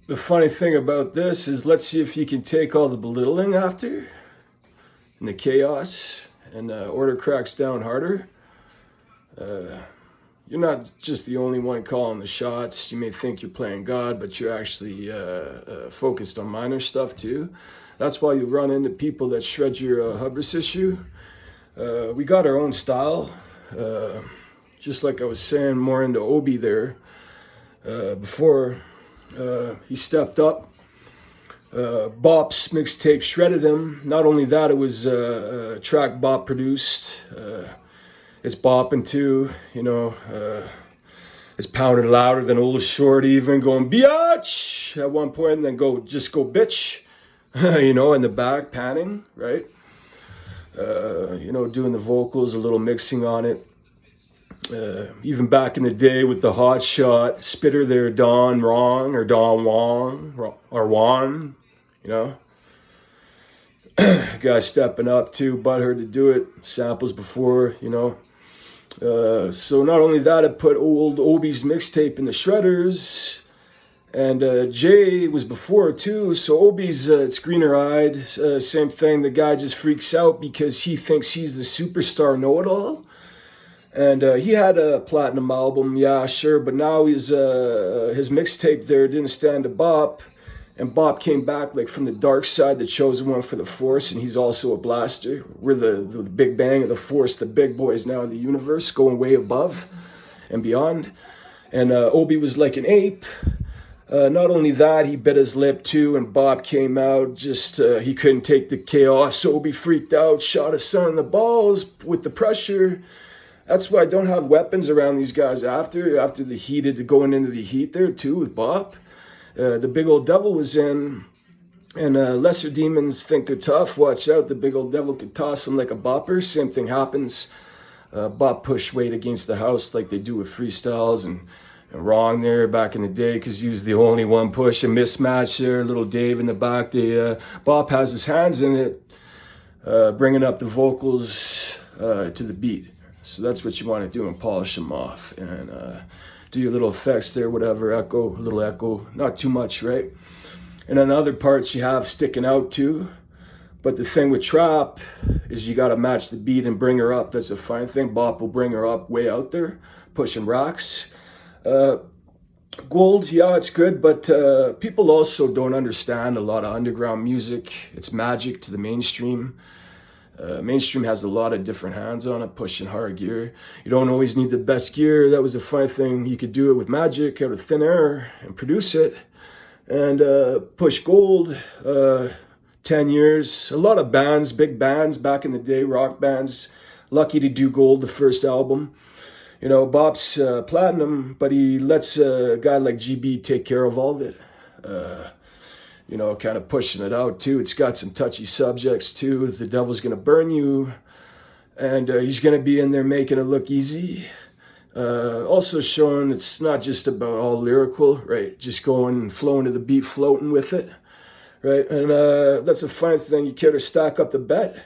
The funny thing about this is, let's see if you can take all the belittling after and the chaos, and order cracks down harder. You're not just the only one calling the shots. You may think you're playing God, but you're actually focused on minor stuff too. That's why you run into people that shred your hubris issue. We got our own style. Just like I was saying, more into Obie there. Before he stepped up, Bop'Z mixtape shredded him. Not only that, it was a track Bop produced. It's bopping too, it's pounding louder than old short, even going biatch at one point, and then go bitch, in the back panning, right? Doing the vocals, a little mixing on it. Even back in the day with the hot shot spitter there, Don Wrong or Don Wong or Juan, guy stepping up too, butthurt to do it, samples before, So not only that, it put old Obie's mixtape in the shredders, and Jay was before too. So Obie's it's greener eyed, same thing. The guy just freaks out because he thinks he's the superstar know-it-all. And he had a platinum album, yeah, sure, but now his mixtape there didn't stand a Bop, and Bop came back like from the dark side, the chosen one for the Force, and he's also a blaster. We're the big bang of the Force, the big boys now in the universe, going way above and beyond. And Obie was like an ape. Not only that, he bit his lip too, and Bop came out, he couldn't take the chaos. Obie freaked out, shot his son in the balls with the pressure. That's why I don't have weapons around these guys after the heated, going into the heat there too with Bop. The big old devil was in, and lesser demons think they're tough. Watch out, the big old devil could toss them like a bopper. Same thing happens. Bop pushed weight against the house like they do with freestyles, and Wrong there back in the day because he was the only one pushing. Mismatch there, little Dave in the back. Bop has his hands in it, bringing up the vocals to the beat. So that's what you want to do, and polish them off and do your little effects there, whatever, a little echo, not too much, right? And then other parts you have sticking out too. But the thing with trap is you got to match the beat and bring her up. That's a fine thing. Bop will bring her up way out there, pushing rocks. Gold, yeah, it's good, but people also don't understand a lot of underground music. It's magic to the mainstream. Mainstream has a lot of different hands on it, pushing hard gear. You don't always need the best gear. That was a fun thing. You could do it with magic out of thin air and produce it. And push gold, 10 years. A lot of bands, big bands back in the day, rock bands, lucky to do gold the first album. Bop's platinum, but he lets a guy like GB take care of all of it. Kind of pushing it out too. It's got some touchy subjects too. The devil's gonna burn you, and he's gonna be in there making it look easy. Also showing it's not just about all lyrical, right? Just going and flowing to the beat, floating with it, right? And that's a fine thing. You care to stack up the bet.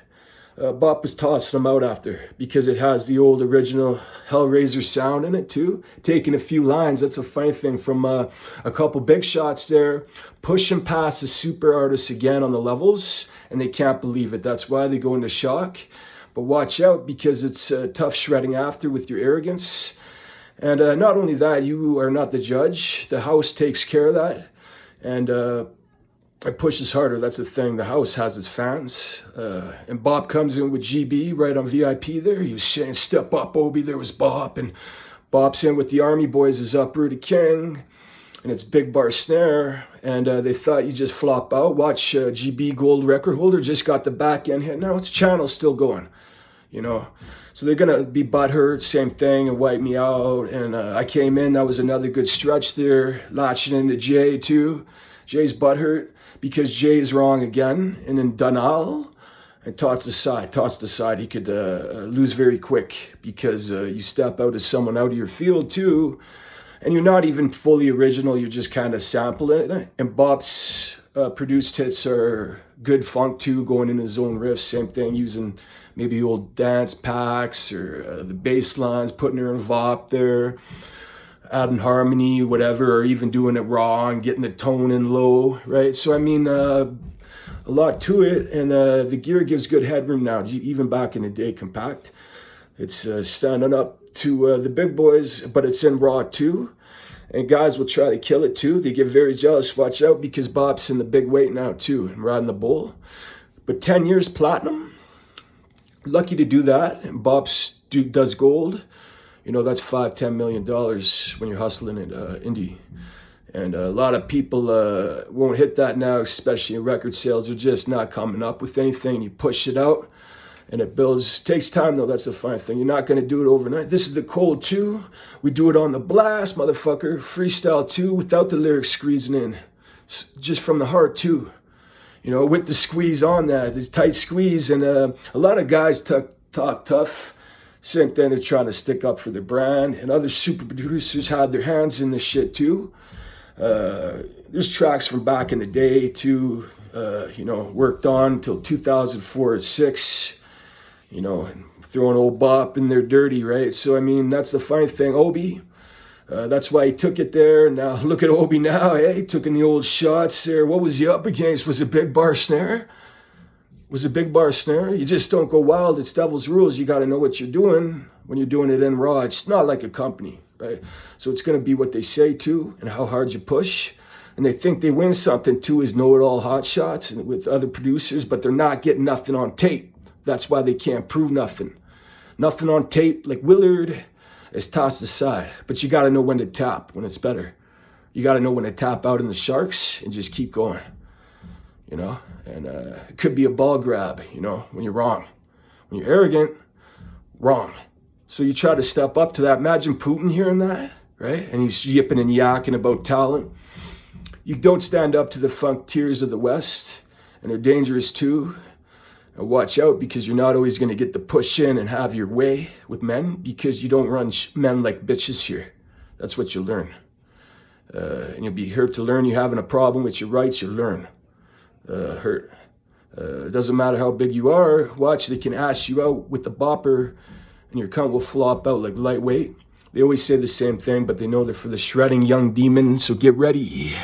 Bop was tossing them out after because it has the old original Hellraiser sound in it too. Taking a few lines, that's a funny thing from a couple big shots there. Pushing past the super artists again on the levels, and they can't believe it. That's why they go into shock. But watch out because it's tough shredding after with your arrogance. And not only that, you are not the judge. The house takes care of that. And it pushes harder. That's the thing. The house has its fans. And Bop comes in with GB right on VIP there. He was saying, step up, Obie. There was Bop. And Bop's in with the Army Boys as Uprooted King. And it's big bar snare. And they thought you just flop out. Watch GB Gold record holder just got the back end hit. Now its channel's still going. So they're going to be butthurt, same thing, and wipe me out. And I came in. That was another good stretch there. Latching into Jay too. Jay's butthurt because Jay is wrong again. And then Dunal, and tossed aside. He could lose very quick because you step out as someone out of your field too. And you're not even fully original. You're just kind of sampling it. And Bop's produced hits are good funk too, going in his own riffs. Same thing, using maybe old dance packs or the bass lines, putting her in Vop there. adding harmony, whatever, or even doing it raw and getting the tone in low, right? So I mean, a lot to it, and the gear gives good headroom now, even back in the day, compact. It's standing up to the big boys, but it's in raw too. And guys will try to kill it too. They get very jealous. Watch out, because Bop'Z in the big weight now too, and riding the bull. But 10 years platinum, lucky to do that. And Bop'Z does gold. You know, that's $5-10 million when you're hustling at indie. And a lot of people won't hit that now, especially in record sales. They're just not coming up with anything. You push it out, and it builds. Takes time, though. That's the fine thing. You're not going to do it overnight. This is the cold, too. We do it on the blast, motherfucker. Freestyle, too, without the lyrics squeezing in. Just from the heart, too. You know, with the squeeze on that. This tight squeeze. And a lot of guys talk tough. Same thing. They're trying to stick up for their brand. And other super producers had their hands in this shit, too. There's tracks from back in the day, too, you know, worked on until 2004 or 6. You know, and throwing old Bop in there dirty, right? So, I mean, that's the fine thing. Obie, that's why he took it there. Now, look at Obie now, hey? Took in the old shots there. What was he up against? Was it big bar snare? Was it big bar snare? You just don't go wild. It's devil's rules. You got to know what you're doing when you're doing it in raw. It's not like a company, right? So it's going to be what they say, too, and how hard you push. And they think they win something, too, is know-it-all hot shots and with other producers, but they're not getting nothing on tape. That's why they can't prove nothing. Nothing on tape, like Willard, is tossed aside. But you got to know when to tap, when it's better. You got to know when to tap out in the sharks and just keep going, you know? And it could be a ball grab, you know, when you're wrong. When you're arrogant, wrong. So you try to step up to that. Imagine Putin hearing that, right? And he's yipping and yakking about talent. You don't stand up to the funkteers of the West, and they're dangerous too. And watch out, because you're not always going to get the push in and have your way with men, because you don't run men like bitches here. That's what you'll learn. And you'll be here to learn. You're having a problem with your rights, you'll learn. Hurt. It doesn't matter how big you are. Watch, they can ash you out with the bopper, and your cunt will flop out like lightweight. They always say the same thing, but they know they're for the shredding young demon, so get ready.